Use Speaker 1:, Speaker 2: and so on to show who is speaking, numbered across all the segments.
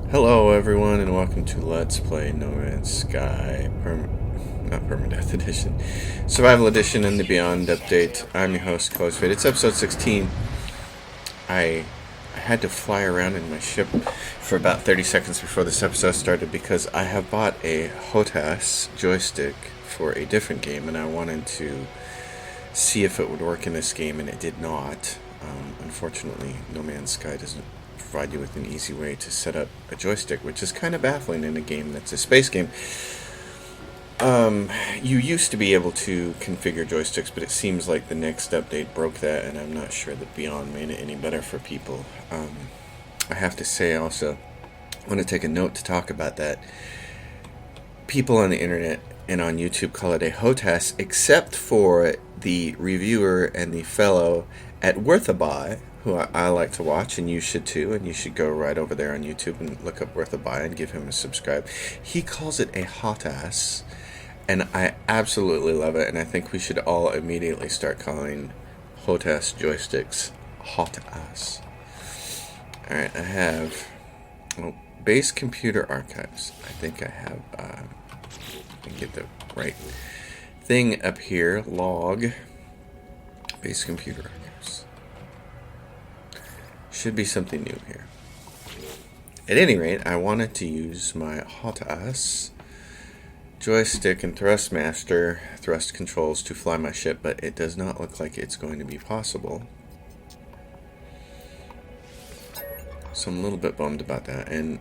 Speaker 1: Hello, everyone, and welcome to Let's Play No Man's Sky, not Permadeath Edition, Survival Edition, and the Beyond update. I'm your host, Closefade. It's episode 16. I had to fly around in my ship for about 30 seconds before this episode started because I have bought a HOTAS joystick for a different game, and I wanted to see if it would work in this game, and it did not. Unfortunately, No Man's Sky doesn't provide you with an easy way to set up a joystick, which is kind of baffling in a game that's a space game. You used to be able to configure joysticks, but it seems like the next update broke that, and I'm not sure that Beyond made it any better for people. I have to say also, I want to take a note to talk about that. People on the internet and on YouTube call it a HOTAS, except for the reviewer and the fellow at Worthabuy, who I like to watch, and you should too, and you should go right over there on YouTube and look up Worthabuy and give him a subscribe. He calls it a HOTAS, and I absolutely love it, and I think we should all immediately start calling HOTAS joysticks HOTAS. Alright, I have Base Computer Archives. I think I have, get the right thing up here. Log Base Computer Archives. Should be something new here. At any rate, I wanted to use my HOTAS joystick and thrustmaster thrust controls to fly my ship, but it does not look like it's going to be possible. So I'm a little bit bummed about that, and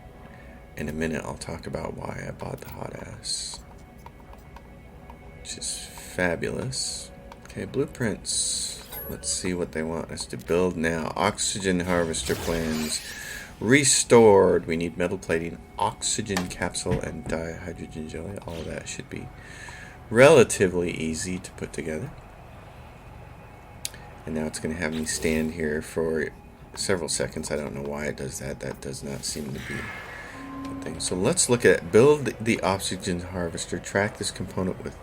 Speaker 1: in a minute I'll talk about why I bought the HOTAS, which is fabulous. Okay, blueprints. Let's see what they want us to build now. Oxygen harvester plans restored. We need metal plating, oxygen capsule, and dihydrogen jelly. All of that should be relatively easy to put together. And now it's going to have me stand here for several seconds. I don't know why it does that. That does not seem to be a thing. So let's look at build the oxygen harvester. Track this component with...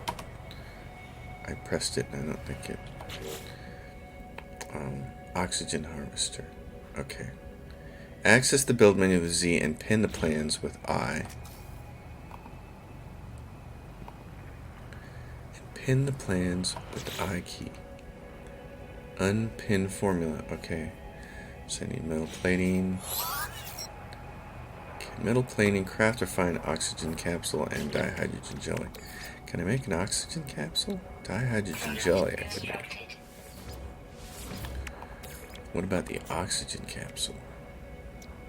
Speaker 1: I pressed it and I don't think it... oxygen harvester. Okay. Access the build menu with Z and pin the plans with I. And pin the plans with the I key. Unpin formula. Okay. So I need metal plating. Okay. Metal plating, craft refined oxygen capsule, and dihydrogen jelly. Can I make an oxygen capsule? Dihydrogen jelly I can make. What about the oxygen capsule?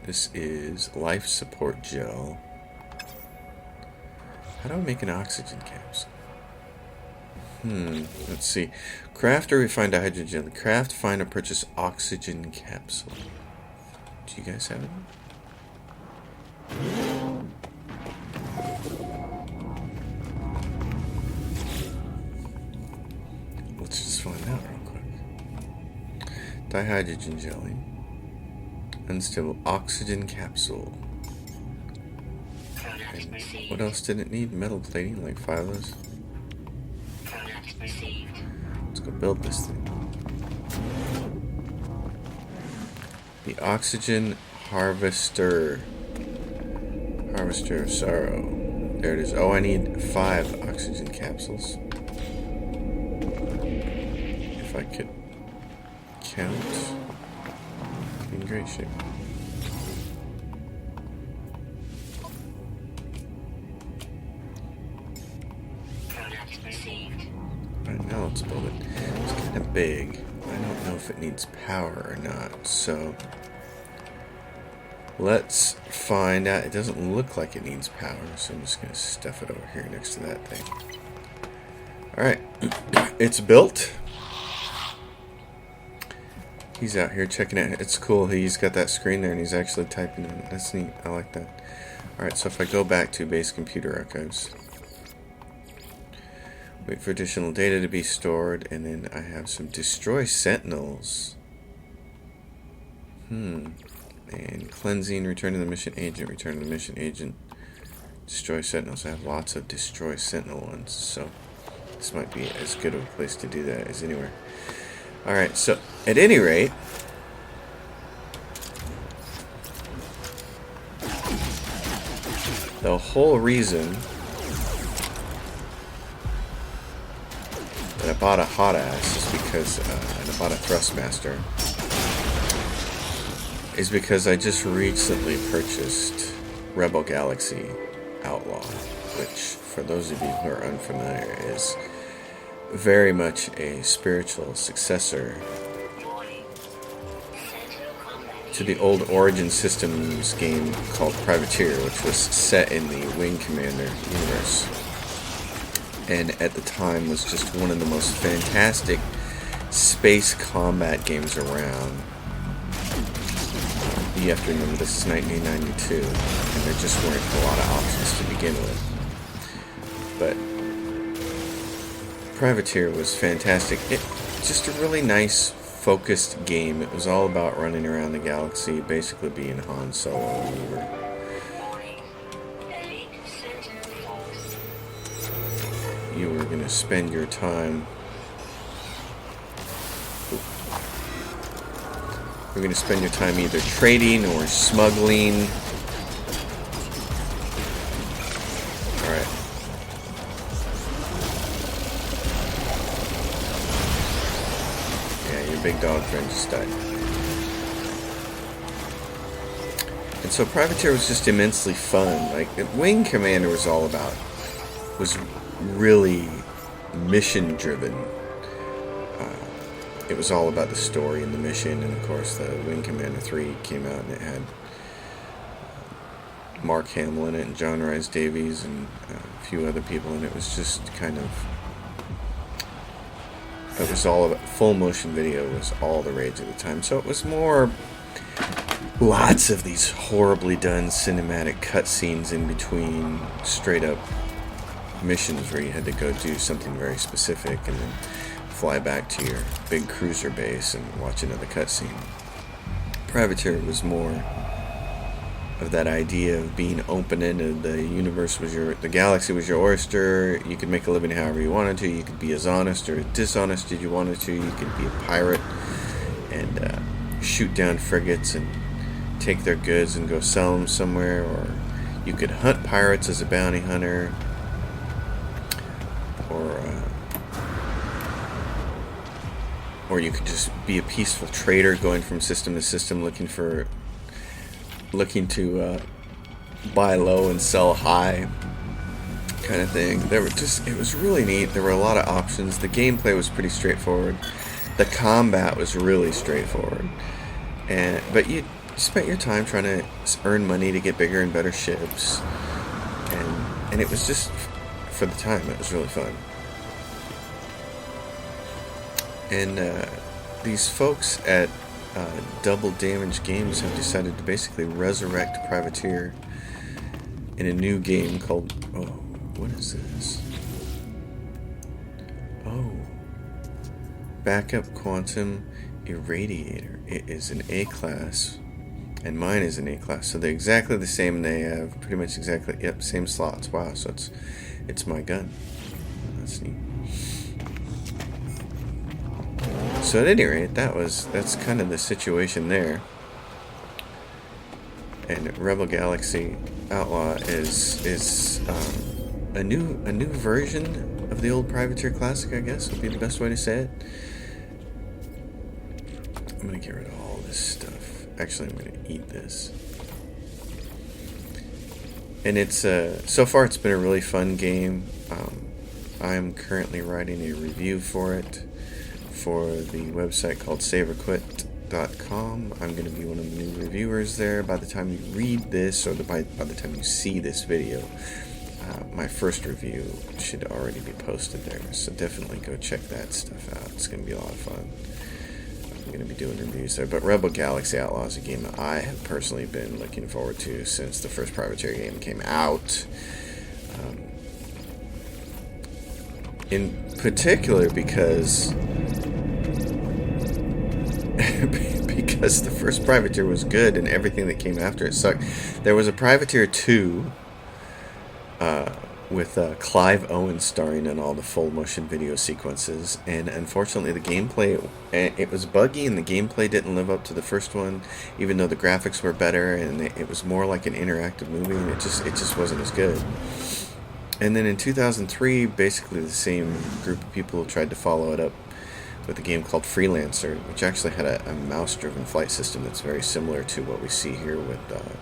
Speaker 1: This is life support gel. How do I make an oxygen capsule? Let's see. Craft or refine dihydrogen. Craft, find, or purchase oxygen capsule. Do you guys have it? Let's just find out real quick. Dihydrogen jelly. Unstable oxygen capsule. And what else did it need? Metal plating, like 5 of those. Let's go build this thing. The oxygen harvester. Harvester of sorrow. There it is. Oh, I need 5 oxygen capsules. If I could count. In great shape. Right now, let's build it. It's kind of big. I don't know if it needs power or not, so let's find out. It doesn't look like it needs power, so I'm just going to stuff it over here next to that thing. Alright, it's built. He's out here checking it. It's cool. He's got that screen there and he's actually typing in. That's neat. I like that. Alright, so if I go back to Base Computer Archives, wait for additional data to be stored, and then I have some destroy sentinels. And cleansing, return to the mission agent, return to the mission agent, destroy sentinels. I have lots of destroy sentinel ones, so this might be as good of a place to do that as anywhere. Alright, so at any rate, the whole reason that I bought a hot ass is because, and I bought a Thrustmaster, is because I just recently purchased Rebel Galaxy Outlaw, which, for those of you who are unfamiliar, is very much a spiritual successor to the old Origin Systems game called Privateer, which was set in the Wing Commander universe, and at the time was just one of the most fantastic space combat games around. You have to remember this is 1992, and there just weren't a lot of options to begin with. But Privateer was fantastic. It just a really nice, focused game. It was all about running around the galaxy, basically being Han Solo. You were going to spend your time. You're going to spend your time either trading or smuggling. Alright. Yeah, your big dog friend just died. And so Privateer was just immensely fun. Like, Wing Commander was all about, was really mission driven. It was all about the story and the mission, and of course the Wing Commander 3 came out and it had Mark Hamill in it and John Rhys Davies and a few other people, and it was just kind of, it was all about, full motion video was all the rage at the time, so it was more lots of these horribly done cinematic cutscenes in between straight up missions where you had to go do something very specific and then fly back to your big cruiser base and watch another cutscene. Privateer was more of that idea of being open-ended. The universe was the galaxy was your oyster. You could make a living however you wanted to. You could be as honest or dishonest as you wanted to. You could be a pirate and shoot down frigates and take their goods and go sell them somewhere, or you could hunt pirates as a bounty hunter, or you could just be a peaceful trader going from system to system looking to buy low and sell high kind of thing. It was really neat. There were a lot of options. The gameplay was pretty straightforward. The combat was really straightforward. But you spent your time trying to earn money to get bigger and better ships. And it was just, for the time, it was really fun. And these folks at Double Damage Games have decided to basically resurrect Privateer in a new game called, what is this? Backup Quantum Irradiator. It is an A-class, and mine is an A-class, so they're exactly the same, and they have pretty much exactly, same slots. Wow, so it's my gun. That's neat. So at any rate, that's kind of the situation there. And Rebel Galaxy Outlaw is a new version of the old Privateer Classic, I guess would be the best way to say it. I'm gonna get rid of all this stuff. Actually, I'm gonna eat this. And it's so far it's been a really fun game. I am currently writing a review for it for the website called SaveOrQuit.com. I'm going to be one of the new reviewers there. By the time you read this, or by the time you see this video, my first review should already be posted there. So definitely go check that stuff out. It's going to be a lot of fun. I'm going to be doing reviews there. But Rebel Galaxy Outlaw is a game that I have personally been looking forward to since the first Privateer game came out. In particular because the first Privateer was good and everything that came after it sucked. There was a Privateer 2 with Clive Owen starring in all the full motion video sequences, and unfortunately the gameplay, it was buggy and the gameplay didn't live up to the first one, even though the graphics were better and it was more like an interactive movie, and it just wasn't as good. And then in 2003, basically the same group of people tried to follow it up with a game called Freelancer, which actually had a mouse-driven flight system that's very similar to what we see here with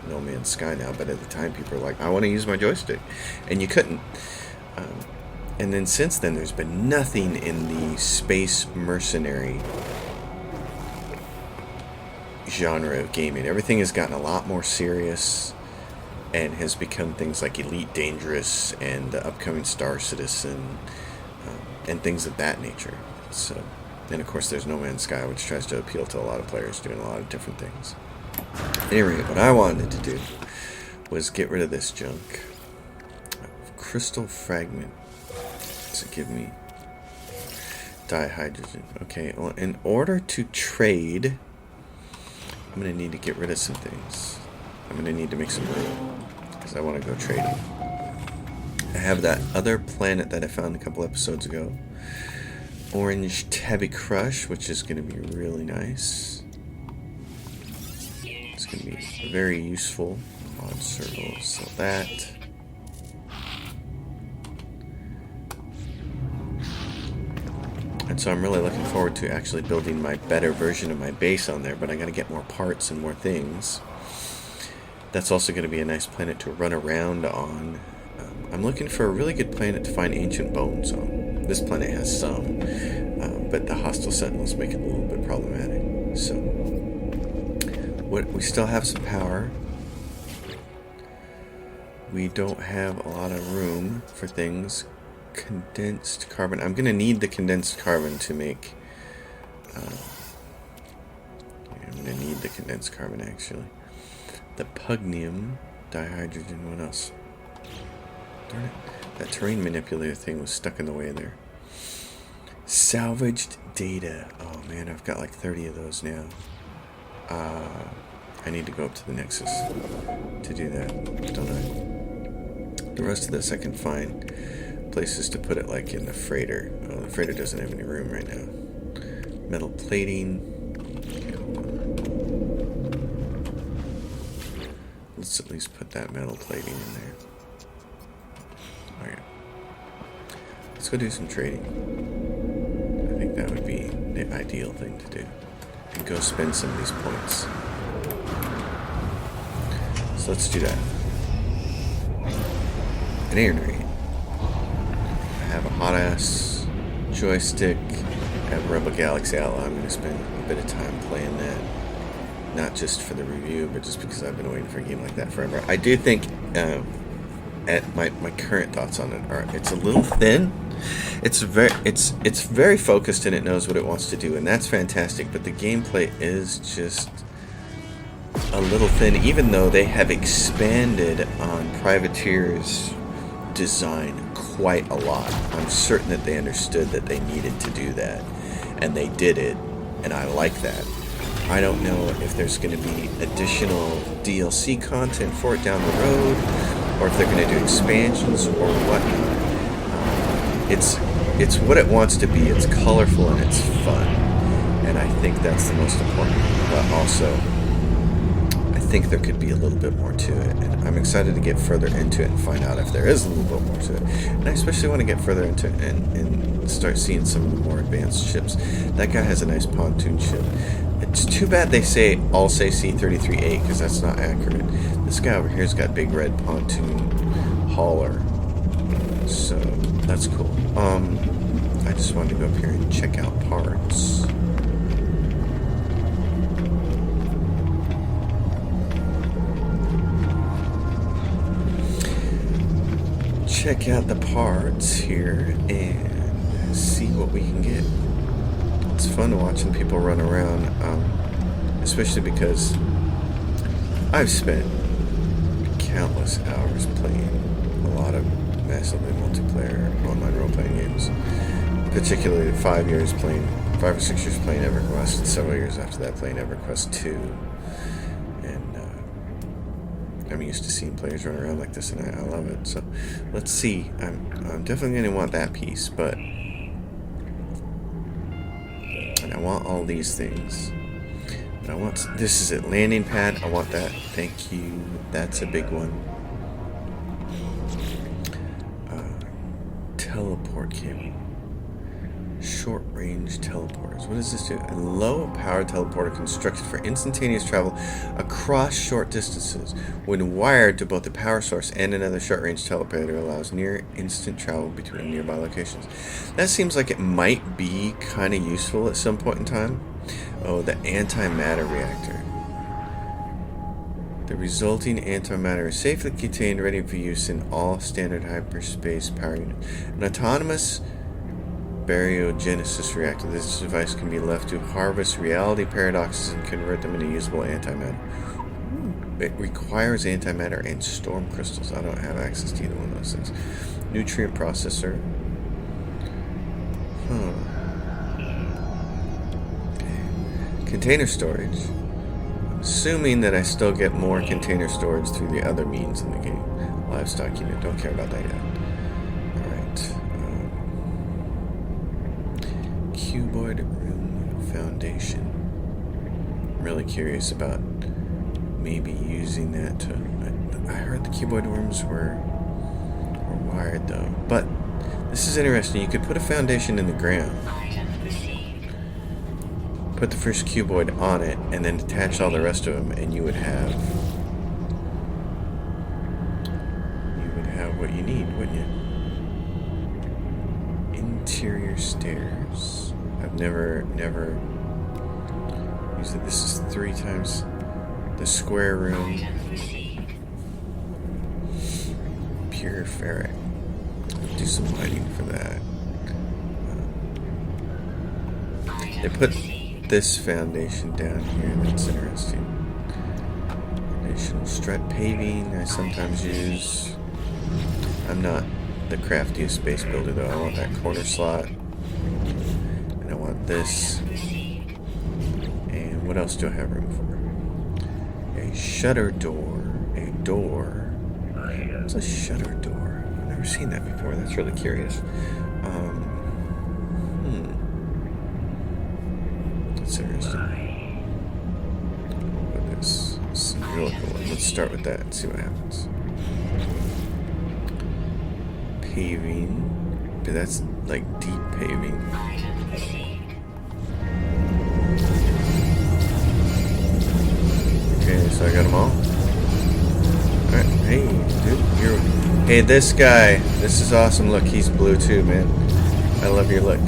Speaker 1: No Man's Sky now. But at the time, people were like, I want to use my joystick. And you couldn't. And then since then, there's been nothing in the space mercenary genre of gaming. Everything has gotten a lot more serious and has become things like Elite Dangerous and the upcoming Star Citizen and things of that nature. So... And of course there's No Man's Sky, which tries to appeal to a lot of players doing a lot of different things. Anyway, what I wanted to do was get rid of this junk. Crystal fragment to give me dihydrogen. Okay, well, in order to trade, I'm going to need to get rid of some things. I'm going to need to make some room because I want to go trading. I have that other planet that I found a couple episodes ago. Orange Tabby Crush, which is going to be really nice. It's going to be very useful. Odd circle, so that. And so I'm really looking forward to actually building my better version of my base on there, but I got to get more parts and more things. That's also going to be a nice planet to run around on. I'm looking for a really good planet to find ancient bones on. This planet has some, but the hostile sentinels make it a little bit problematic. So, we still have some power. We don't have a lot of room for things. Condensed carbon. I'm going to need the condensed carbon to make... I'm going to need the condensed carbon, actually. The pugnium, dihydrogen, what else? Darn it. That terrain manipulator thing was stuck in the way there. Salvaged data. Oh man, I've got like 30 of those now. I need to go up to the Nexus to do that, don't I? The rest of this I can find places to put it, like in the freighter. Oh, the freighter doesn't have any room right now. Metal plating. Let's at least put that metal plating in there. Alright. Let's go do some trading. I think that would be the ideal thing to do. And go spend some of these points. So let's do that. At any rate, I have a hot ass joystick. I have Rebel Galaxy Outlaw. I'm going to spend a bit of time playing that. Not just for the review, but just because I've been waiting for a game like that forever. I do think at my current thoughts on it are it's a little thin. It's very focused and it knows what it wants to do, and that's fantastic, but the gameplay is just a little thin, even though they have expanded on Privateer's design quite a lot. I'm certain that they understood that they needed to do that, and they did it, and I like that. I don't know if there's going to be additional DLC content for it down the road, or if they're going to do expansions or whatnot. It's what it wants to be. It's colorful and it's fun, and I think that's the most important. But also, I think there could be a little bit more to it, and I'm excited to get further into it and find out if there is a little bit more to it. And I especially want to get further into it and start seeing some of the more advanced ships. That guy has a nice pontoon ship. It's too bad they all say C-33A, because that's not accurate. This guy over here's got big red pontoon hauler, so that's cool. I just wanted to go up here and check out parts. Check out the parts here and see what we can get. It's fun watching people run around, especially because I've spent countless hours playing a lot of massively multiplayer online role-playing games, particularly 5 or 6 years playing EverQuest, and several years after that playing EverQuest 2, and I'm used to seeing players run around like this, and I love it. So let's see. I'm definitely going to want that piece, but and I want all these things. And I want, this is it, landing pad. I want that. Thank you. That's a big one. Teleport cable. Short range teleporters. What does this do? A low power teleporter constructed for instantaneous travel across short distances. When wired to both the power source and another short range teleporter, allows near instant travel between nearby locations. That seems like it might be kind of useful at some point in time. Oh, the antimatter reactor. The resulting antimatter is safely contained, ready for use in all standard hyperspace power units. An autonomous baryogenesis reactor. This device can be left to harvest reality paradoxes and convert them into usable antimatter. It requires antimatter and storm crystals. I don't have access to either one of those things. Nutrient processor. Okay. Container storage. Assuming that I still get more container storage through the other means in the game. Livestock unit. Don't care about that yet. Alright. Cuboid room foundation. I'm really curious about maybe using that to... I heard the cuboid rooms were wired though. But this is interesting. You could put a foundation in the ground. Put the first cuboid on it and then attach all the rest of them, and you would have what you need, wouldn't you? Interior stairs. I've never used it. This is 3 times the square room. Pure ferret. Do some lighting for that. They put this foundation down here. That's interesting. Additional strut paving I sometimes use. I'm not the craftiest space builder though. I want that corner slot. And I want this. And what else do I have room for? A shutter door. A door. What's a shutter door? I've never seen that before. That's really curious. That's interesting. But this is really cool. Let's start with that and see what happens. Paving. But that's like deep paving. Okay, so I got them all. Alright, hey, dude, hey, this guy. This is awesome. Look, he's blue too, man. I love your look.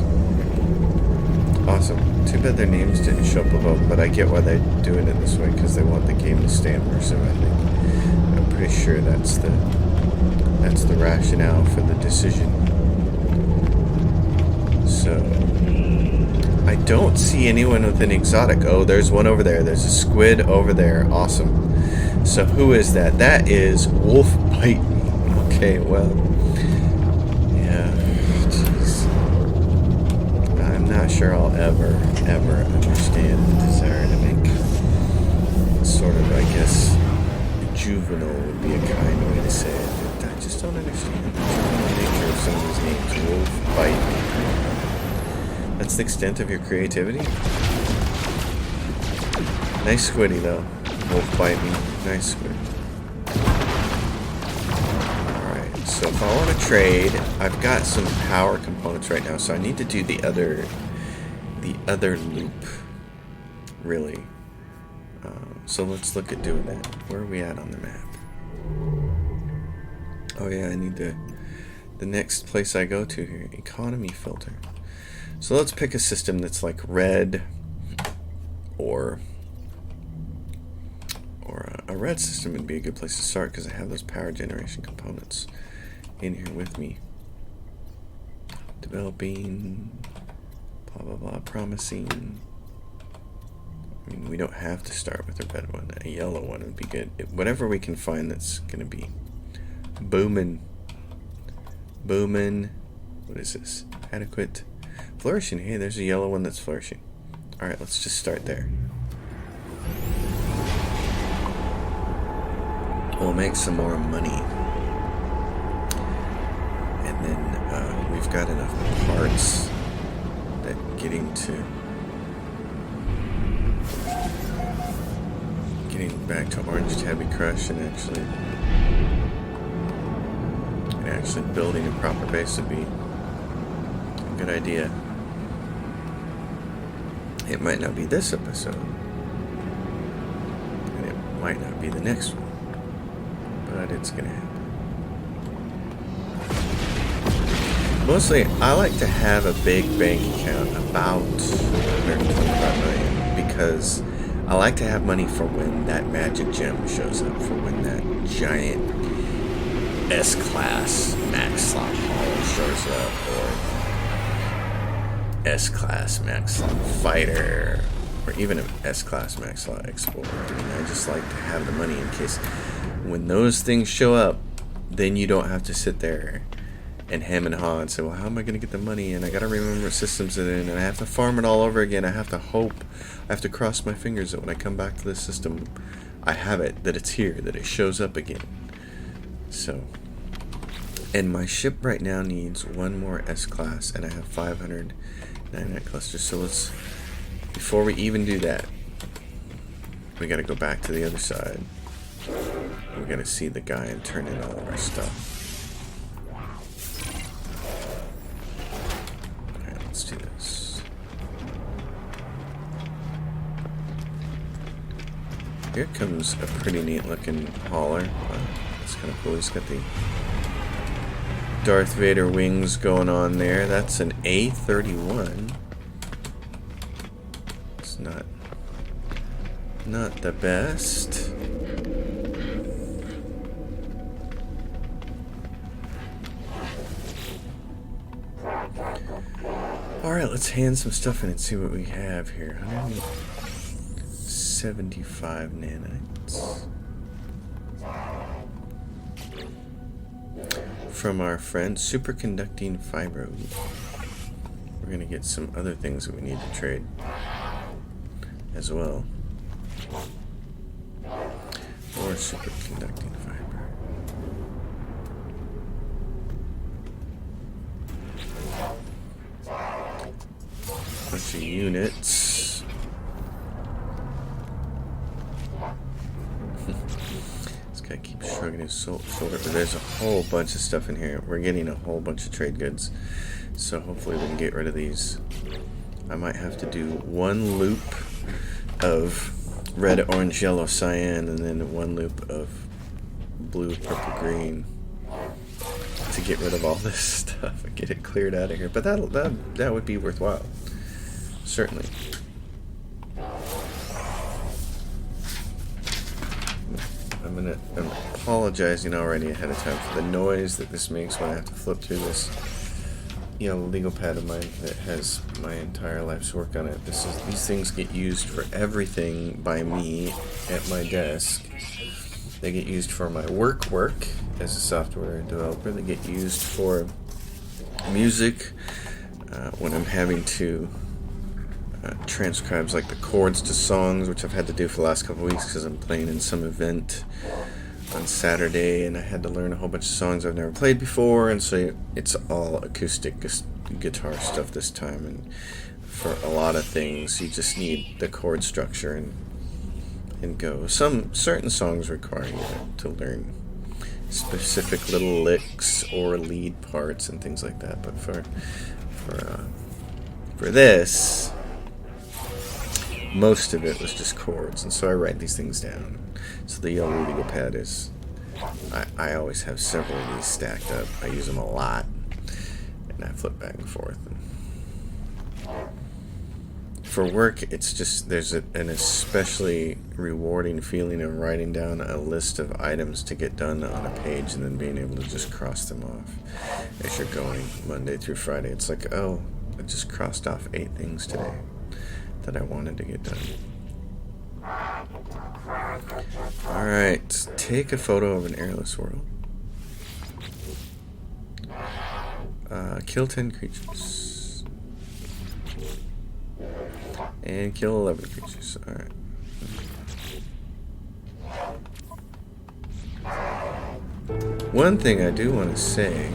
Speaker 1: Awesome. Too bad their names didn't show up above, but I get why they're doing it this way, because they want the game to stay immersive, I think. I'm pretty sure that's the rationale for the decision. So, I don't see anyone with an exotic. Oh, there's one over there. There's a squid over there. Awesome. So who is that? That is Wolf Bite Me. Okay, well, yeah, jeez. I'm not sure I'll ever understand the desire to make sort of, I guess, juvenile would be a kind way to say it, but I just don't understand the juvenile nature of some of these names. Wolf Bite Me. That's the extent of your creativity? Nice squiddy, though. Wolf Bite Me. Nice squid. Alright, so if I want to trade, I've got some power components right now, so I need to do the other loop, really. So let's look at doing that. Where are we at on the map? Oh yeah, I need the next place I go to here. Economy filter. So let's pick a system that's like red or a red system would be a good place to start because I have those power generation components in here with me. Developing, blah blah blah, promising. I mean, we don't have to start with a red one. A yellow one would be good. Whatever we can find that's going to be booming. What is this? Adequate. Flourishing. Hey, there's a yellow one that's flourishing. Alright, let's just start there. We'll make some more money. And then we've got enough parts that getting back to Orange Tabby Crush and actually building a proper base would be a good idea. It might not be this episode, and it might not be the next one, but it's gonna happen. Mostly, I like to have a big bank account, about 125 million, because I like to have money for when that magic gem shows up, for when that giant S-Class Max Slot Haul shows up, or S-Class Max Slot Fighter, or even an S-Class Max Slot Explorer. I mean, I just like to have the money in case when those things show up, then you don't have to sit there and hem and haw and say, well, how am I going to get the money? And I got to remember what systems it in, and I have to farm it all over again. I have to hope, I have to cross my fingers that when I come back to this system, I have it, that it's here, that it shows up again. So, and my ship right now needs one more S-Class, and I have 599 clusters. So let's, before we even do that, we got to go back to the other side. We got to see the guy and turn in all of our stuff. Let's do this. Here comes a pretty neat looking hauler. That's kind of cool. He's got the Darth Vader wings going on there. That's an A31. It's not the best. Alright, let's hand some stuff in and see what we have here. 175 nanites. From our friend Superconducting Fibro. We're going to get some other things that we need to trade as well. Or superconducting fiber. Bunch of units. This guy keeps shrugging his shoulder, but there's a whole bunch of stuff in here. We're getting a whole bunch of trade goods, so hopefully we can get rid of these. I might have to do one loop of red, orange, yellow, cyan, and then one loop of blue, purple, green to get rid of all this stuff and get it cleared out of here. But that would be worthwhile. Certainly. I'm apologizing already ahead of time for the noise that this makes when I have to flip through this legal pad of mine that has my entire life's work on it. These things get used for everything by me at my desk. They get used for my work as a software developer. They get used for music when I'm having to transcribe like the chords to songs, which I've had to do for the last couple of weeks because I'm playing in some event on Saturday, and I had to learn a whole bunch of songs I've never played before, and so it's all acoustic guitar stuff this time. And for a lot of things, you just need the chord structure and go. Some certain songs require you to learn specific little licks or lead parts and things like that. But for this, most of it was just chords, and so I write these things down. So the yellow legal pad is, I always have several of these stacked up. I use them a lot, and I flip back and forth. For work, it's just, there's an especially rewarding feeling of writing down a list of items to get done on a page and then being able to just cross them off as you're going Monday through Friday. It's like, oh, I just crossed off 8 things today that I wanted to get done. Alright, take a photo of an airless world. Kill 10 creatures. And kill 11 creatures. Alright. One thing I do want to say,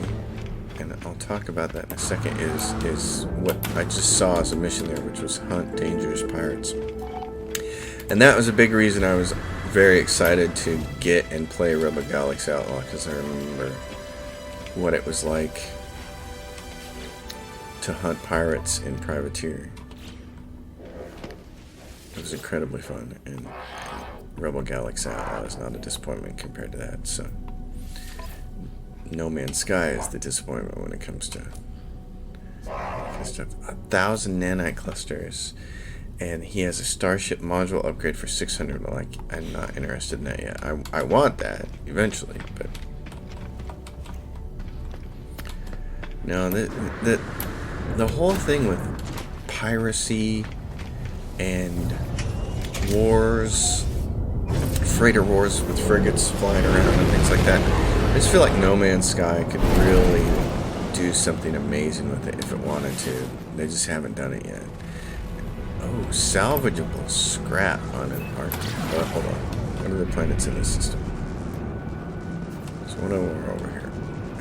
Speaker 1: and I'll talk about that in a second, is what I just saw as a mission there, which was hunt dangerous pirates. And that was a big reason I was very excited to get and play Rebel Galaxy Outlaw, because I remember what it was like to hunt pirates in Privateer. It was incredibly fun, and Rebel Galaxy Outlaw is not a disappointment compared to that. So No Man's Sky is the disappointment when it comes to 1,000 nanite clusters, and he has a starship module upgrade for 600. Like, I'm not interested in that yet. I want that eventually, but no. The whole thing with piracy and wars, freighter wars with frigates flying around and things like that, I just feel like No Man's Sky could really do something amazing with it if it wanted to. They just haven't done it yet. Oh, salvageable scrap on an arc. Oh, hold on. What are the planets in this system? There's one over here.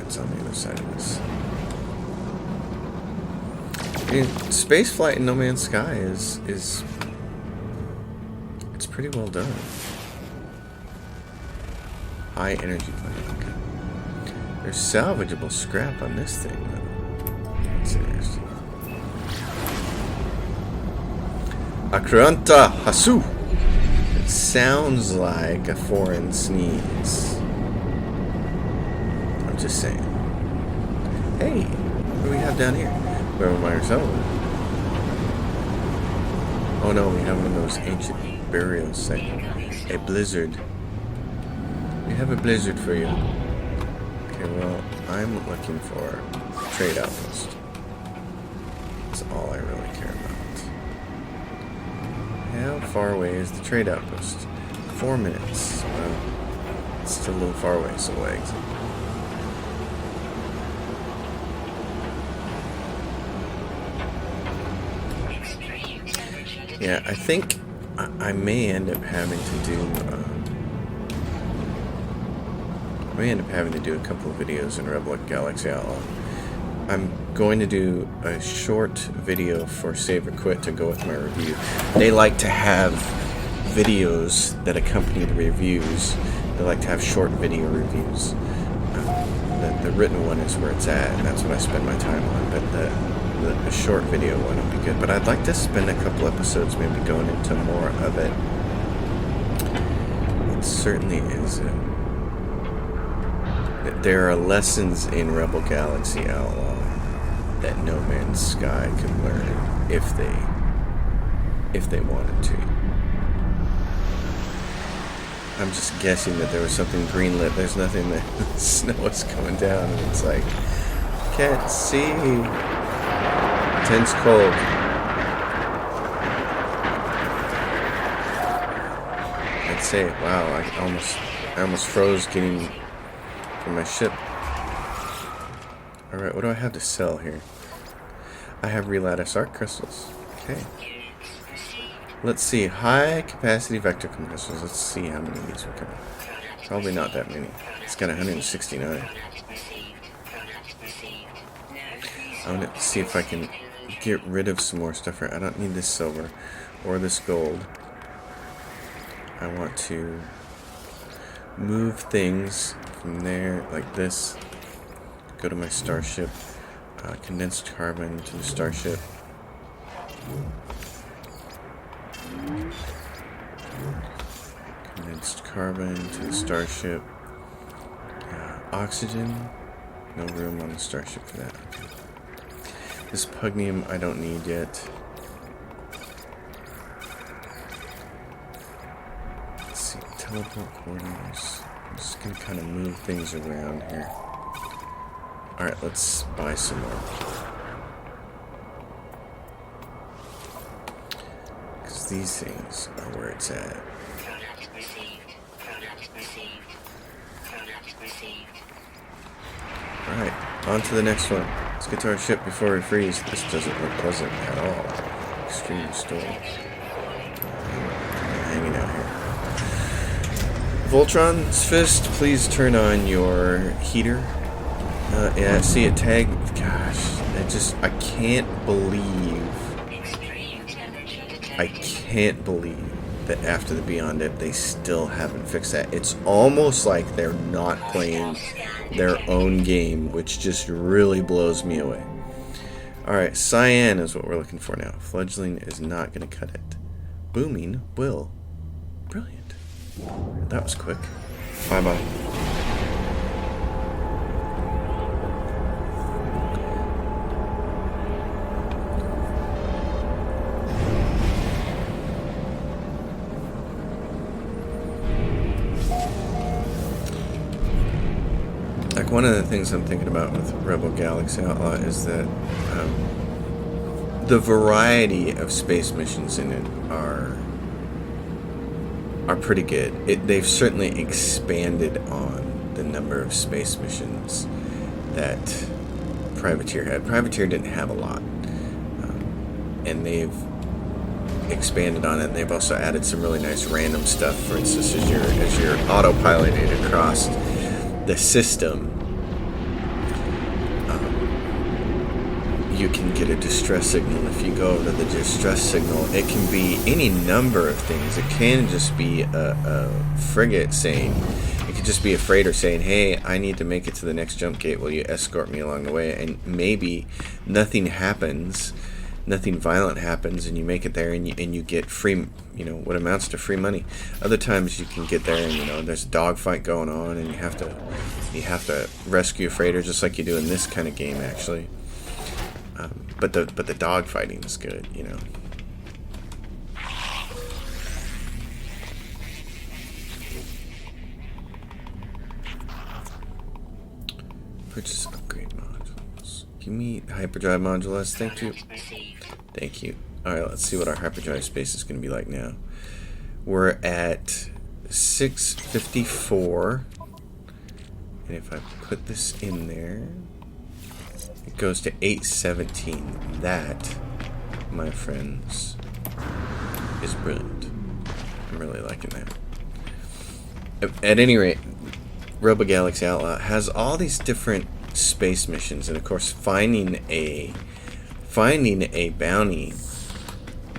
Speaker 1: It's on the other side of this. I mean, spaceflight in No Man's Sky is it's pretty well done. High energy planet. Okay. There's salvageable scrap on this thing, though. That's interesting. Akranta Hasu. It sounds like a foreign sneeze. I'm just saying. Hey, what do we have down here? Where am I settlement? Oh no, we have one of those ancient burial sites. A blizzard. We have a blizzard for you. Okay, well, I'm looking for a trade outpost. That's all I really care about. How far away is the trade outpost? 4 minutes. Well, it's still a little far away, so we'll exit. Yeah, I think I may end up having to do. I may end up having to do a couple of videos in Rebel Galaxy Outlaw. I'm going to do a short video for Save or Quit to go with my review. They like to have videos that accompany the reviews. They like to have short video reviews. The written one is where it's at, and that's what I spend my time on. But the short video one would be good. But I'd like to spend a couple episodes maybe going into more of it. It certainly is. There are lessons in Rebel Galaxy Outlaw that No Man's Sky could learn if they wanted to. I'm just guessing that there was something greenlit. There's nothing that the snow is coming down, and it's like, can't see. Tense cold. I'd say, wow, I almost froze getting from my ship. Alright, what do I have to sell here? I have relattice arc crystals. Okay. Let's see, high capacity vector compressors. Let's see how many of these we can. Probably not that many. It's got 169. I want to see if I can get rid of some more stuff here. I don't need this silver or this gold. I want to move things from there like this. Go to my starship. Condensed carbon to the starship. Condensed carbon to the starship. Oxygen. No room on the starship for that. Okay. This pugnium I don't need yet. Let's see, teleport quarters. I'm just gonna kind of move things around here. Alright, let's buy some more. Because these things are where it's at. Alright, on to the next one. Let's get to our ship before we freeze. This doesn't look pleasant at all. Extreme storms. Hanging out here. Voltron's Fist, please turn on your heater. Yeah, see it tag. Gosh, I can't believe that after the Beyond Dip, they still haven't fixed that. It's almost like they're not playing their own game, which just really blows me away. Alright, Cyan is what we're looking for now. Fledgling is not going to cut it. Booming will. Brilliant. That was quick. Bye-bye. Like, one of the things I'm thinking about with Rebel Galaxy Outlaw is that the variety of space missions in it are pretty good. They've certainly expanded on the number of space missions that Privateer had. Privateer didn't have a lot, and they've expanded on it. And they've also added some really nice random stuff. For instance, as you're autopiloted across the system, you can get a distress signal. If you go over to the distress signal, it can be any number of things. It can just be a frigate saying, it could just be a freighter saying, hey, I need to make it to the next jump gate, will you escort me along the way? And maybe nothing happens, nothing violent happens, and you make it there, and you get free, what amounts to free money. Other times you can get there and there's a dogfight going on, and you have to rescue a freighter, just like you do in this kind of game, actually. But the dogfighting is good, Purchase upgrade modules. Give me hyperdrive modules. Thank you. Thank you. Alright, let's see what our hyperdrive space is going to be like now. We're at 654. And if I put this in there, it goes to 817. That, my friends, is brilliant. I'm really liking that. At any rate, Rebel Galaxy Outlaw has all these different space missions, and of course, finding a bounty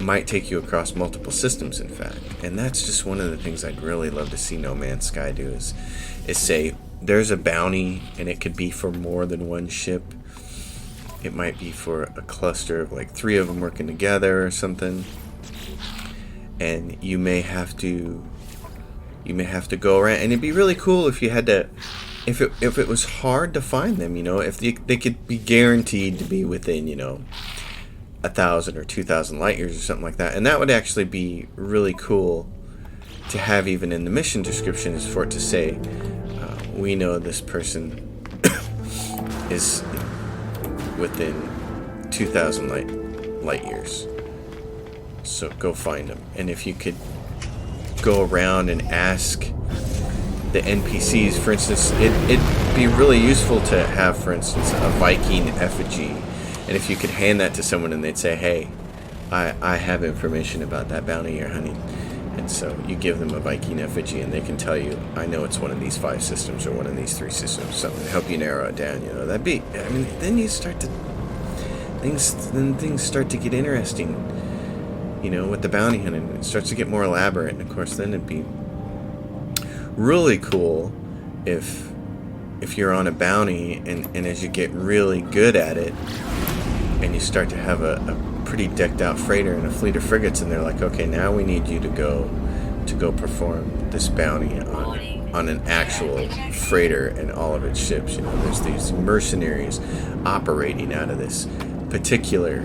Speaker 1: might take you across multiple systems, in fact. And that's just one of the things I'd really love to see No Man's Sky do is say there's a bounty, and it could be for more than one ship. It might be for a cluster of like 3 of them working together or something. And you may have to go around, and it'd be really cool if you had to, if it was hard to find them, if they could be guaranteed to be within 1,000 or 2,000 light years or something like that. And that would actually be really cool to have even in the mission description, is for it to say, we know this person is within 2,000 light years. So go find them. And if you could go around and ask the NPCs, for instance, it'd be really useful to have, for instance, a Viking effigy. And if you could hand that to someone and they'd say, hey, I have information about that bounty you're hunting. And so you give them a Viking effigy and they can tell you, I know it's one of these 5 systems or one of these 3 systems, something to help you narrow it down. That'd be, then you start to, things start to get interesting, with the bounty hunting. It starts to get more elaborate. And of course, then it'd be really cool if you're on a bounty and as you get really good at it and you start to have a pretty decked out freighter and a fleet of frigates, and they're like, okay, now we need you to go perform this bounty on an actual freighter and all of its ships. There's these mercenaries operating out of this particular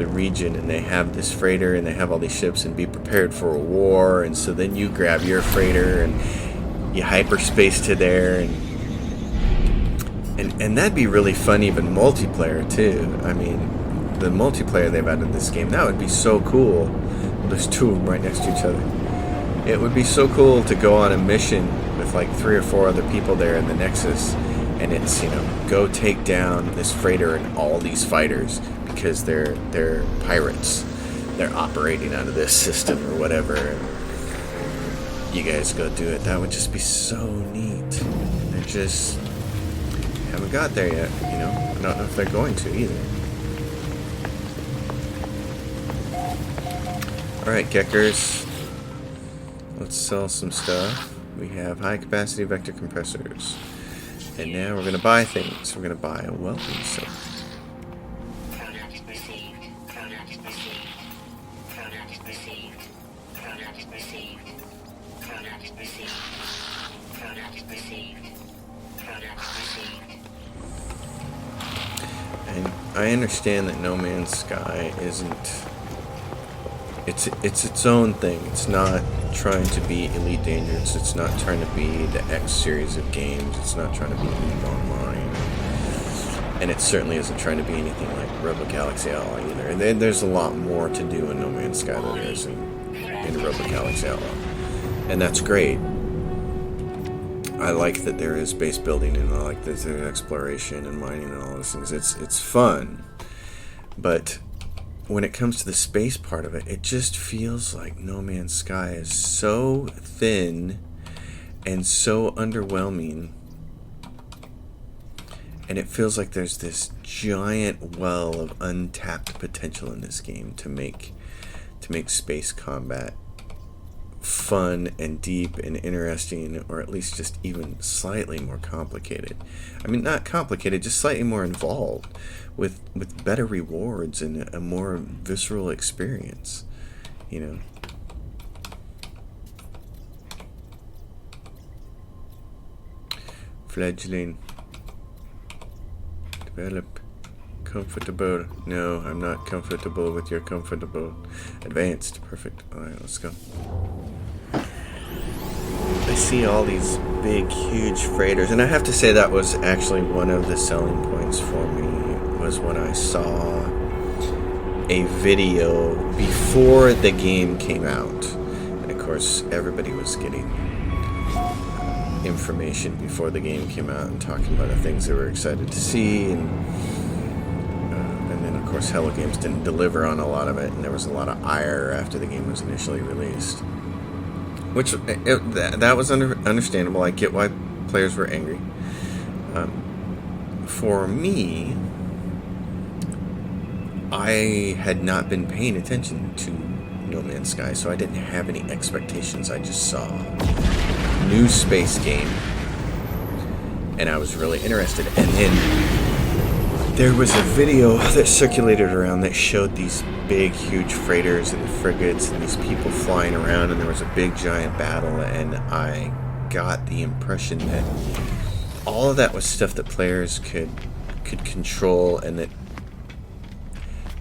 Speaker 1: region, and they have this freighter and they have all these ships, and be prepared for a war. And so then you grab your freighter and you hyperspace to there, and that'd be really fun, even multiplayer too. The multiplayer they've added in this game, that would be so cool. Well, there's 2 of them right next to each other. It would be so cool to go on a mission with like 3 or 4 other people there in the Nexus, and it's, go take down this freighter and all these fighters, because they're pirates. They're operating out of this system or whatever. you guys go do it. That would just be so neat. They just haven't got there yet, you know? I don't know if they're going to either. Alright, Geckers. Let's sell some stuff. We have high capacity vector compressors. And now we're going to buy things. We're going to buy a welding set.
Speaker 2: Product received. Product received. Product received. Product received. Product received. Product received. Product received.
Speaker 1: And I understand that No Man's Sky isn't... It's its own thing. It's not trying to be Elite Dangerous. It's not trying to be the X series of games. It's not trying to be Elite Online. And it certainly isn't trying to be anything like Robo Galaxy Outlaw either. There's a lot more to do in No Man's Sky than there is in Robo Galaxy Outlaw. And that's great. I like that there is base building, and I like that there's exploration and mining and all those things. It's fun. But when it comes to the space part of it, it just feels like No Man's Sky is so thin and so underwhelming. And it feels like there's this giant well of untapped potential in this game to make space combat fun and deep and interesting, or at least just even slightly more complicated. I mean, not complicated, just slightly more involved, with better rewards and a more visceral experience, you know. Fledgling. Develop. Comfortable. No, I'm not comfortable with your comfortable. Advanced. Perfect. Alright, let's go. I see all these big, huge freighters, and I have to say that was actually one of the selling points for me, was when I saw a video before the game came out. And of course, everybody was getting information before the game came out and talking about the things they were excited to see, and then of course Hello Games didn't deliver on a lot of it, and there was a lot of ire after the game was initially released. Which, that was understandable. I get why players were angry. For me, I had not been paying attention to No Man's Sky, so I didn't have any expectations. I just saw a new space game, and I was really interested. And then there was a video that circulated around that showed these big, huge freighters and frigates and these people flying around, and there was a big, giant battle, and I got the impression that all of that was stuff that players could control and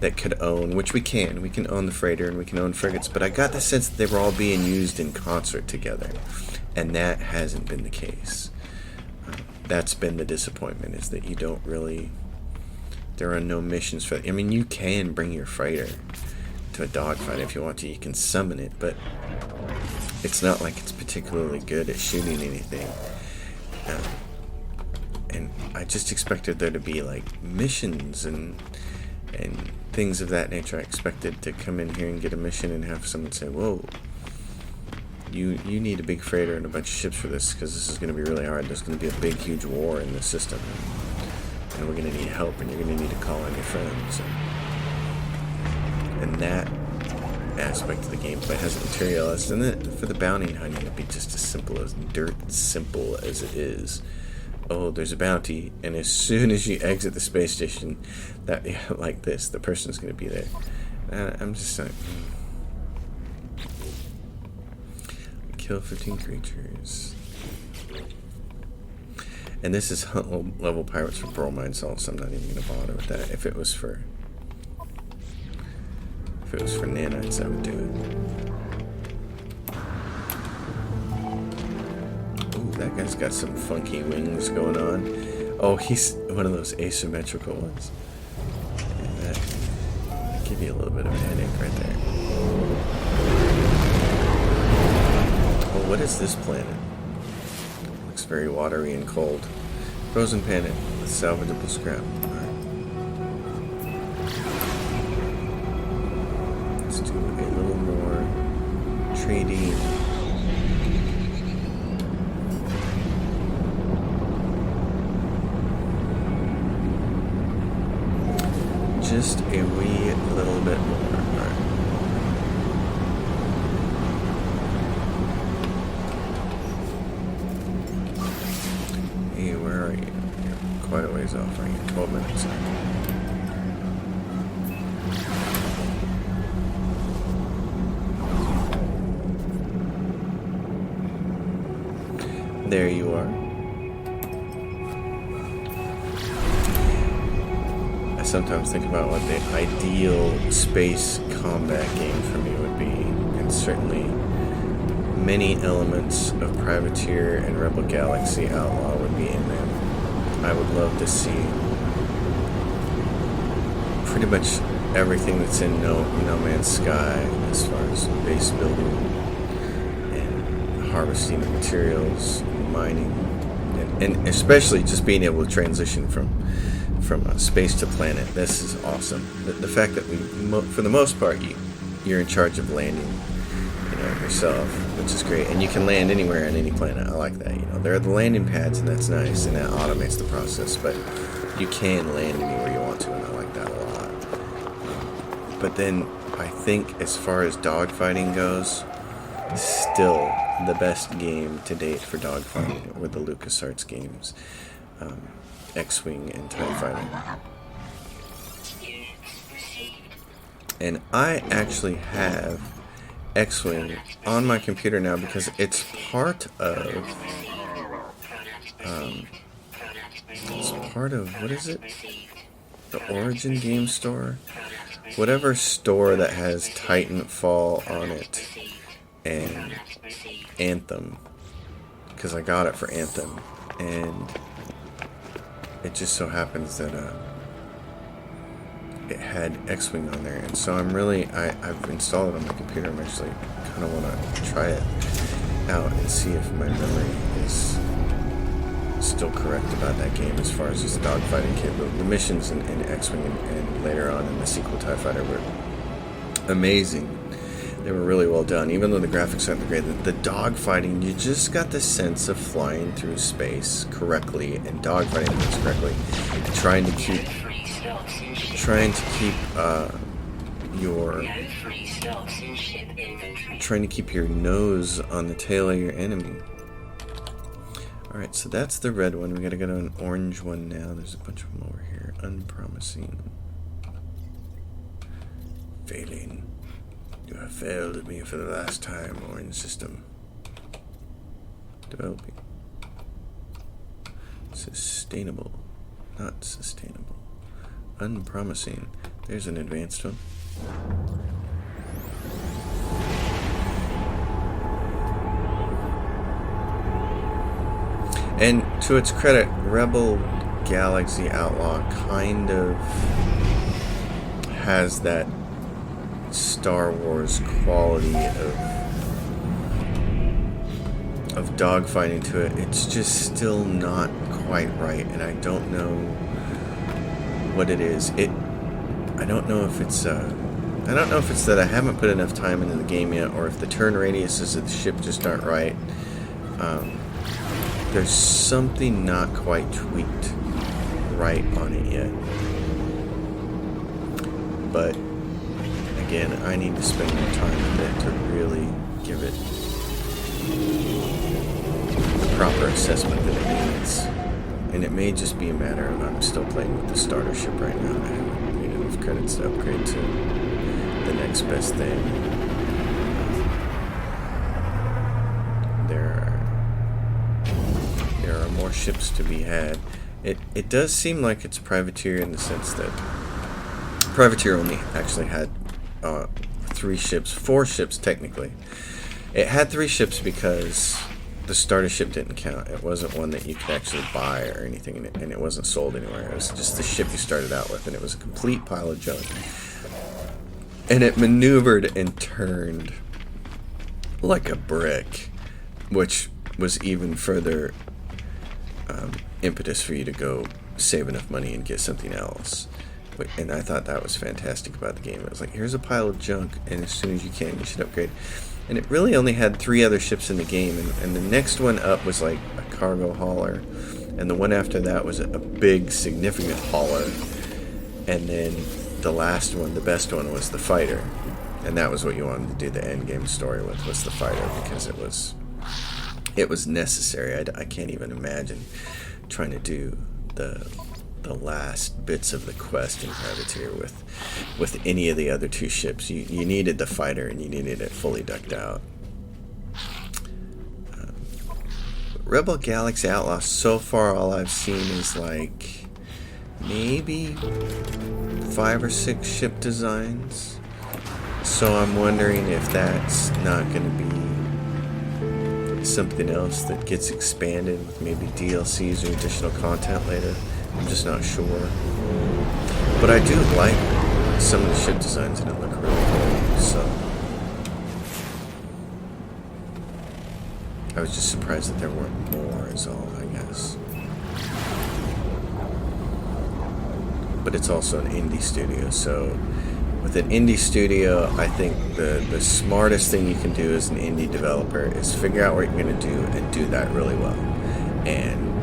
Speaker 1: that could own, which we can. We can own the freighter and we can own frigates, but I got the sense that they were all being used in concert together, and that hasn't been the case. That's been the disappointment, is that you don't really... There are no missions for... I mean, you can bring your freighter to a dogfight if you want to. You can summon it, but it's not like it's particularly good at shooting anything. And I just expected there to be, like, missions and things of that nature. I expected to come in here and get a mission and have someone say, whoa, you need a big freighter and a bunch of ships for this, because this is going to be really hard. There's going to be a big, huge war in the system. And we're going to need help, and you're going to need to call on your friends. And that aspect of the gameplay hasn't materialized. And then for the bounty hunting, it'd be just as simple as dirt simple as it is. Oh, there's a bounty, and as soon as you exit the space station, like this, the person's going to be there. I'm just like... Kill 15 creatures. And this is hunt level pirates for bromine salt, so I'm not even going to bother with that. If it was for nanites, I would do it. Ooh, that guy's got some funky wings going on. Oh, he's one of those asymmetrical ones. And that give you a little bit of a headache right there. Oh, what is this planet? Looks very watery and cold. Frozen planet with salvageable scrap. Alright. Let's do a little more trading. a wee little bit more. All right. Hey, where are you? You're quite a ways off, aren't you? 12 minutes. There you are. I sometimes think about what the ideal space combat game for me would be, and certainly many elements of Privateer and Rebel Galaxy Outlaw would be in them. I would love to see pretty much everything that's in No Man's Sky as far as base building and harvesting of materials, mining, and especially just being able to transition from space to planet. This is awesome. The fact that for the most part, you're in charge of landing, yourself, which is great, and you can land anywhere on any planet. I like that. There are the landing pads, and that's nice, and that automates the process. But you can land anywhere you want to, and I like that a lot. But then I think, as far as dogfighting goes, still the best game to date for dogfighting were the LucasArts games, X-Wing and TIE Fighter. And I actually have X-Wing on my computer now because it's part of what is it? The Origin Game Store? Whatever store that has Titanfall on it and Anthem, because I got it for Anthem, and it just so happens that it had X-Wing on there, and so I've installed it on my computer. I'm actually kind of want to try it out and see if my memory is still correct about that game as far as just dogfighting kit. But the missions in X-Wing and later on in the sequel TIE Fighter were amazing. They were really well done, even though the graphics aren't great. The dogfighting, you just got the sense of flying through space correctly and dogfighting things correctly, and trying to keep your nose on the tail of your enemy. Alright, so that's the red one. We gotta go to an orange one now. There's a bunch of them over here. Unpromising. Failing. You have failed me for the last time, Orange System. Developing. Sustainable. Not sustainable. Unpromising. There's an advanced one. And to its credit, Rebel Galaxy Outlaw kind of has that Star Wars quality of dogfighting to it. It's just still not quite right, and I don't know what it is. I don't know if it's that I haven't put enough time into the game yet, or if the turn radiuses of the ship just aren't right. There's something not quite tweaked right on it yet. But again, I need to spend more time with it to really give it the proper assessment that it needs. And it may just be a matter of I'm still playing with the starter ship right now. I haven't made enough credits to upgrade to the next best thing. There are more ships to be had. It does seem like it's Privateer in the sense that Privateer only actually had 4 ships technically. It had 3 ships because the starter ship didn't count. It wasn't one that you could actually buy or anything, and it wasn't sold anywhere. It was just the ship you started out with, and it was a complete pile of junk. And it maneuvered and turned like a brick, which was even further impetus for you to go save enough money and get something else. And I thought that was fantastic about the game. It was like, here's a pile of junk, and as soon as you can, you should upgrade. And it really only had 3 other ships in the game, and the next one up was like a cargo hauler, and the one after that was a big, significant hauler, and then the last one, the best one, was the fighter, and that was what you wanted to do the end game story with, was the fighter, because it was necessary. I can't even imagine trying to do the last bits of the quest in Privateer with any of the other two ships. You needed the fighter, and you needed it fully decked out. Rebel Galaxy Outlaw, so far all I've seen is like maybe 5 or 6 ship designs. So I'm wondering if that's not going to be something else that gets expanded with maybe DLCs or additional content later. I'm just not sure. But I do like some of the ship designs, and it look really cool. So I was just surprised that there weren't more, is all, I guess. But it's also an indie studio, so with an indie studio, I think the smartest thing you can do as an indie developer is figure out what you're going to do and do that really well. And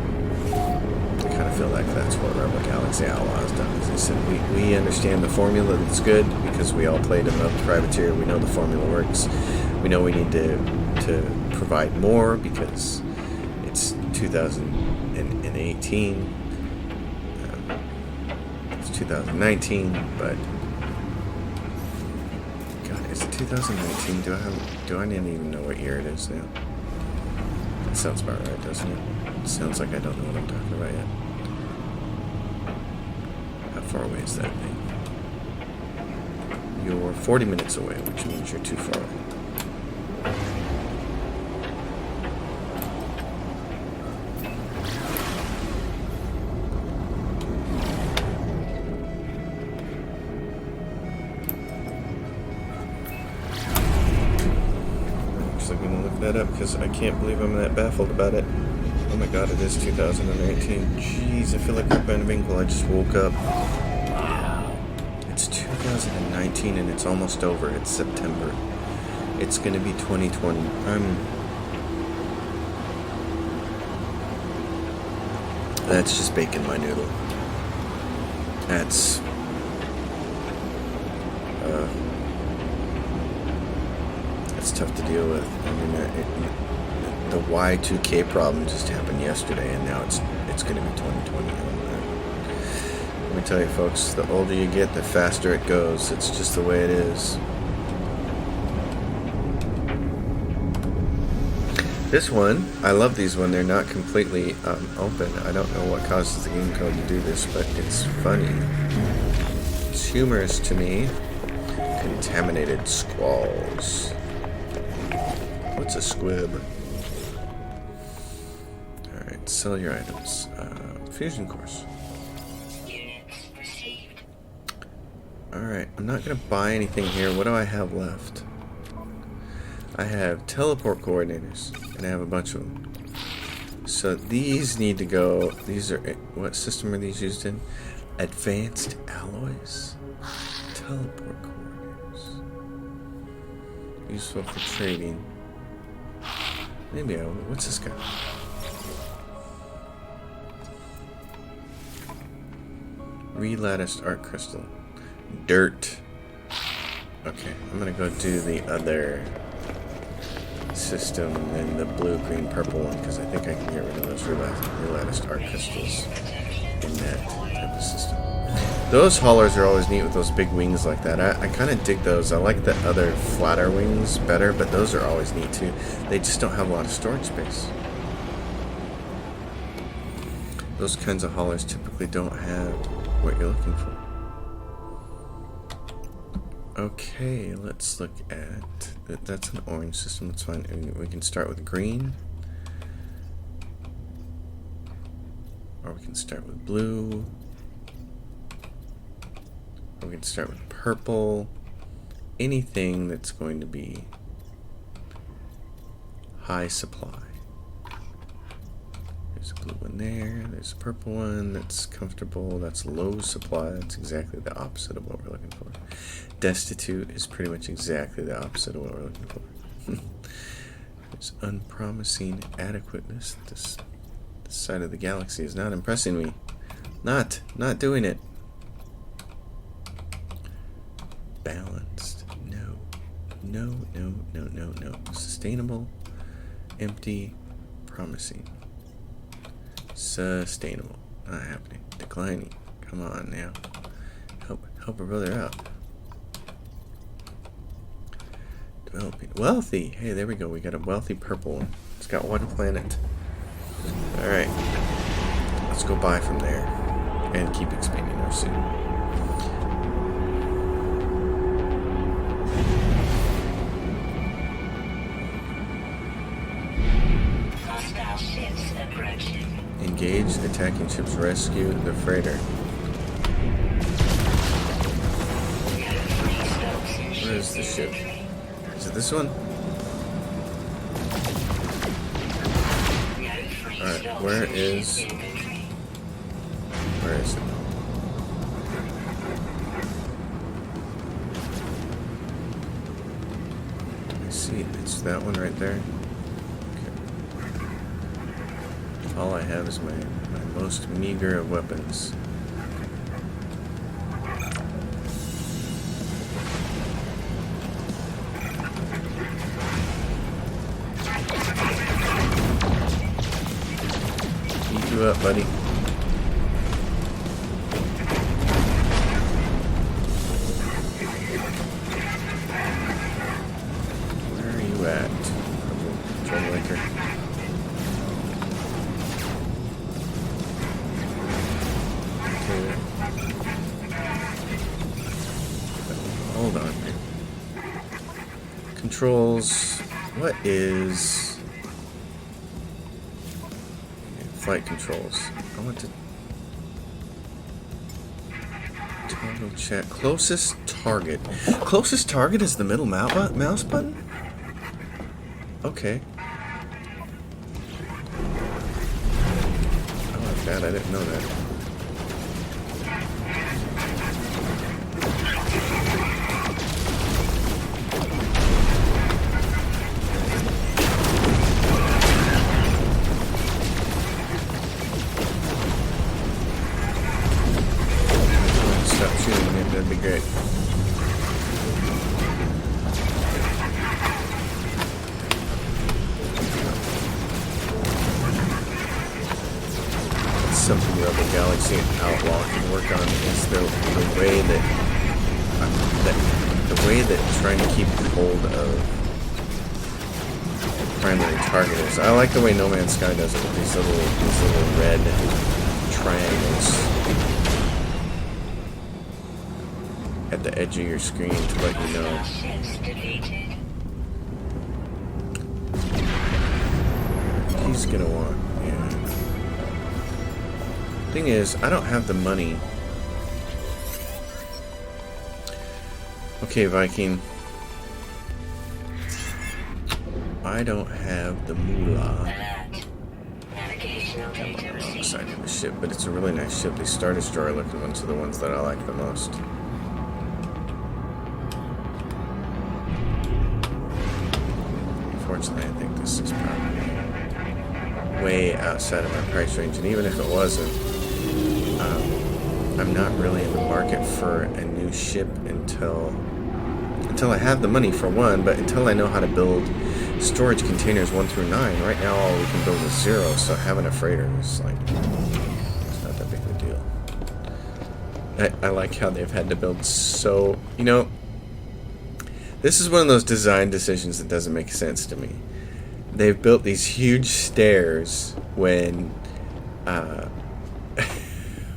Speaker 1: I kind of feel like that's what Rebel Galaxy Outlaw has done. As I said, we understand the formula that's good because we all played in the Privateer. We know the formula works. We know we need to provide more because it's 2018. It's 2019, but God, is it 2019? Do I didn't even know what year it is now? That sounds about right, doesn't it? It sounds like I don't know what I'm talking about yet. How far away is that thing? You're 40 minutes away, which means you're too far away. That up because I can't believe I'm that baffled about it. Oh my God, it is 2019. Jeez, I feel like Rip Van Winkle. I just woke up. It's 2019 and it's almost over. It's September. It's gonna be 2020. That's just bacon my noodle. That's it's tough to deal with. I mean, the Y2K problem just happened yesterday, and now it's going to be 2020. Let me tell you, folks, the older you get, the faster it goes. It's just the way it is. This one, I love these when they're not completely open. I don't know what causes the game code to do this, but it's funny. It's humorous to me. Contaminated squalls. What's a squib? Alright, sell your items. Fusion course. Alright, I'm not going to buy anything here. What do I have left? I have teleport coordinators, and I have a bunch of them. So these need to go. These are. What system are these used in? Advanced alloys? Teleport coordinators. Useful for trading. Maybe I will. What's this guy? Relatticed art crystal. Dirt. Okay, I'm gonna go do the other system than the blue, green, purple one because I think I can get rid of those relatticed art crystals in that type of system. Those haulers are always neat with those big wings like that. I kind of dig those. I like the other flatter wings better, but those are always neat too. They just don't have a lot of storage space. Those kinds of haulers typically don't have what you're looking for. Okay, let's look at... That's an orange system, that's fine. We can start with green. Or we can start with blue. Or we can start with purple. Anything that's going to be high supply. There's a blue one there. There's a purple one that's comfortable. That's low supply. That's exactly the opposite of what we're looking for. Destitute is pretty much exactly the opposite of what we're looking for. There's unpromising adequateness. This side of the galaxy is not impressing me. Not doing it. Balanced. No. No, no, no, no, no. Sustainable. Empty. Promising. Sustainable. Not happening. Declining. Come on now. Help a brother out. Developing. Wealthy. Hey, there we go. We got a wealthy purple one. It's got one planet. Alright. Let's go buy from there. And keep expanding our suit.
Speaker 2: Hostile ships approaching.
Speaker 1: Engage attacking ships. Rescue the freighter. Where is the ship? Is it this one? Alright, where is it? I see, it's that one right there. Okay. All I have is my most meager of weapons. You up, buddy? Where are you at? Troublemaker. Okay. Hold on here. Controls. What is flight controls? I want to toggle chat. Closest target. Closest target is the middle mouse button? Okay. I like that. I didn't know that. That'd be great. That's something Rebel Galaxy and Outlaw can work on is the way that trying to keep hold of primary targeters. I like the way No Man's Sky does it with these little red triangles at the edge of your screen to let you know. He's gonna want, yeah. Thing is, I don't have the money. Okay, Viking. I don't have the moolah. Wrong side of the ship, but it's a really nice ship. These Star Destroyer looking ones are the ones that I like the most. Unfortunately, I think this is probably way outside of my price range, and even if it wasn't, I'm not really in the market for a new ship until I have the money for one, but until I know how to build storage containers 1 through 9. Right now, all we can build is 0, so having a freighter is like, it's not that big of a deal. I like how they've had to build so, you know, this is one of those design decisions that doesn't make sense to me. They've built these huge stairs when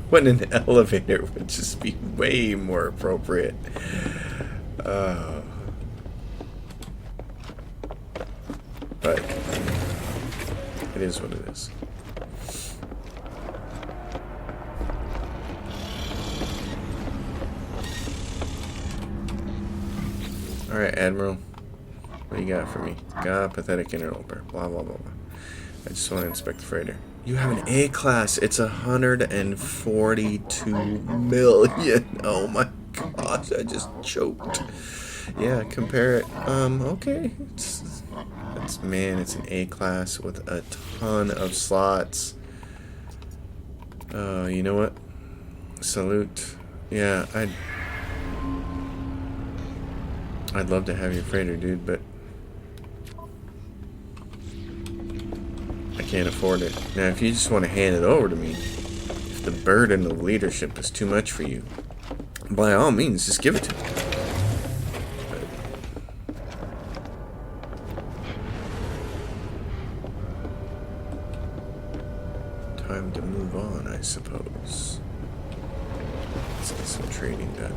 Speaker 1: when an elevator would just be way more appropriate. But it is what it is. Alright, Admiral. What do you got for me? God, pathetic interloper. Blah, blah, blah, blah. I just want to inspect the freighter. You have an A-class. It's 142 million. Oh my gosh, I just choked. Yeah, compare it. Okay. It's an A-class with a ton of slots. You know what? Salute. Yeah, I'd love to have your freighter, dude, but I can't afford it. Now, if you just want to hand it over to me, if the burden of leadership is too much for you, by all means, just give it to me. Time to move on, I suppose. Let's get some trading done.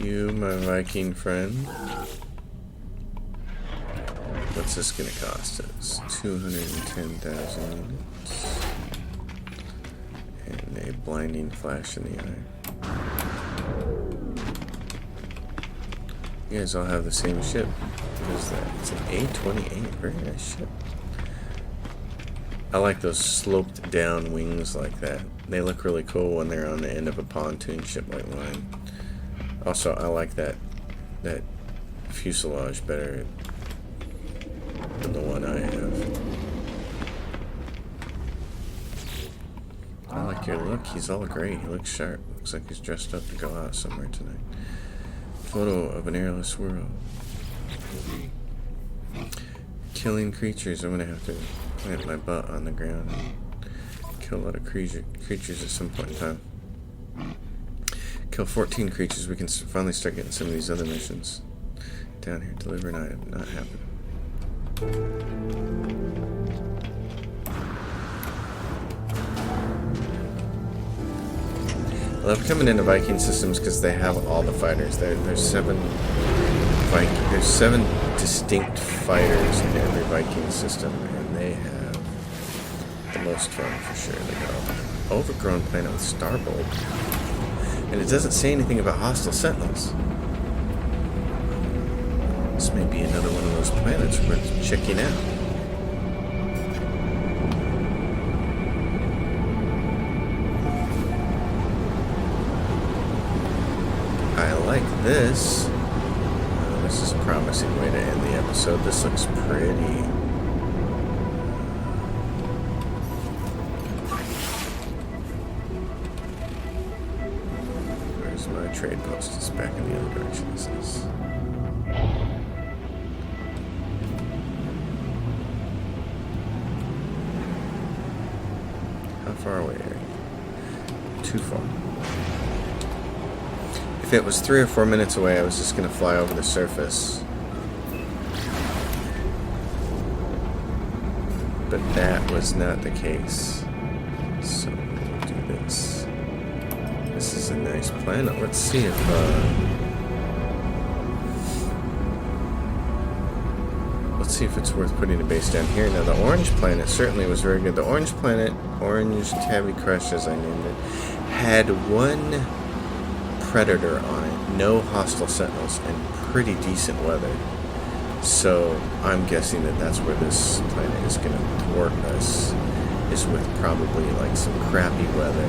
Speaker 1: You, my Viking friend. What's this gonna cost us? 210,000 units. And a blinding flash in the eye. You guys all have the same ship. What is that? It's an A-28. Very nice ship. I like those sloped down wings like that. They look really cool when they're on the end of a pontoon ship like mine. Also, I like that fuselage better than the one I have. I like your look. He's all gray. He looks sharp. Looks like he's dressed up to go out somewhere tonight. Photo of an airless world. Killing creatures. I'm gonna have to plant my butt on the ground and kill a lot of creatures at some point in time. Kill 14 creatures. We can finally start getting some of these other missions down here. Deliver an item. Not happening. I love coming into Viking systems because they have all the fighters. There's seven distinct fighters in every Viking system, and they have the most fun for sure. They got an overgrown planet with Starbolt. And it doesn't say anything about hostile sentinels. This may be another one of those planets worth checking out. I like this. This is a promising way to end the episode. This looks pretty. My trade post is back in the other direction. This is. How far away are you? Too far. If it was 3 or 4 minutes away, I was just going to fly over the surface. But that was not the case. So we'll do this. This is a nice planet. Let's see if it's worth putting a base down here. Now the orange planet certainly was very good. The orange planet, Orange Tabby Crush as I named it, had one predator on it, no hostile sentinels, and pretty decent weather. So I'm guessing that that's where this planet is going to thwart us, is with probably like some crappy weather.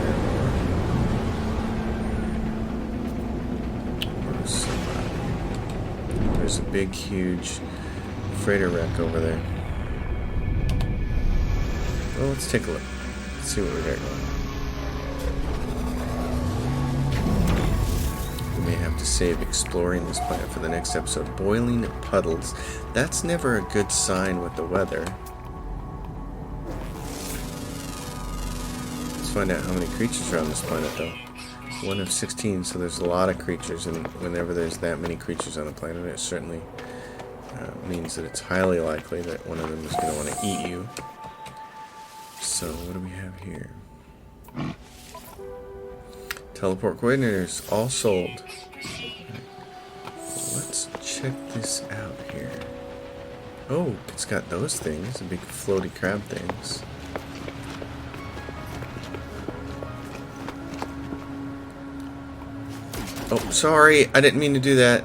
Speaker 1: There's a big, huge freighter wreck over there. Well, let's take a look. Let's see what we got going. We may have to save exploring this planet for the next episode. Boiling puddles. That's never a good sign with the weather. Let's find out how many creatures are on this planet, though. 1 of 16, so there's a lot of creatures, and whenever there's that many creatures on a planet, it certainly means that it's highly likely that one of them is going to want to eat you. So what do we have here? Teleport coordinators, all sold. Let's check this out here. Oh, it's got those things, the big floaty crab things. Oh, sorry, I didn't mean to do that.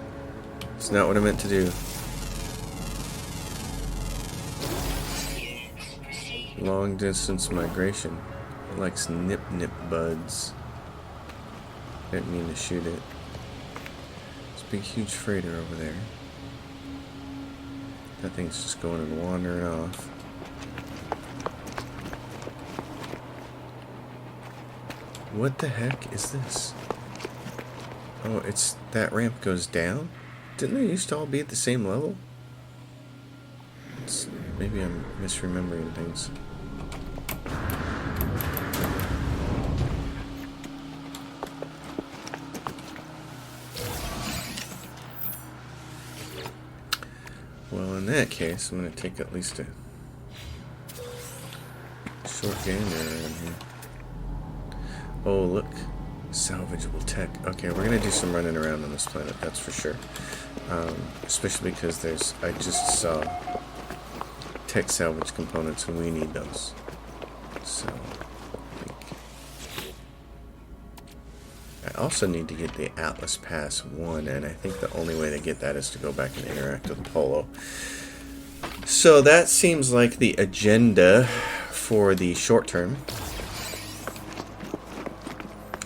Speaker 1: It's not what I meant to do. Long distance migration. It likes nip buds. Didn't mean to shoot it. It's a big huge freighter over there. That thing's just going and wandering off. What the heck is this? Oh, it's that ramp goes down? Didn't they used to all be at the same level? Maybe I'm misremembering things. Well, in that case, I'm going to take at least a short gander around here. Oh, look. Salvageable tech. Okay, we're going to do some running around on this planet, that's for sure. Especially because I just saw tech salvage components and we need those. So, I also need to get the Atlas Pass 1, and I think the only way to get that is to go back and interact with Polo. So that seems like the agenda for the short term.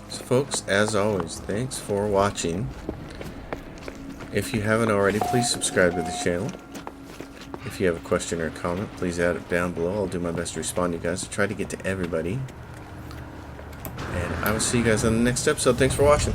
Speaker 1: So folks, as always, thanks for watching. If you haven't already, please subscribe to the channel. If you have a question or a comment, please add it down below. I'll do my best to respond to you guys. I'll try to get to everybody. And I will see you guys on the next episode. Thanks for watching.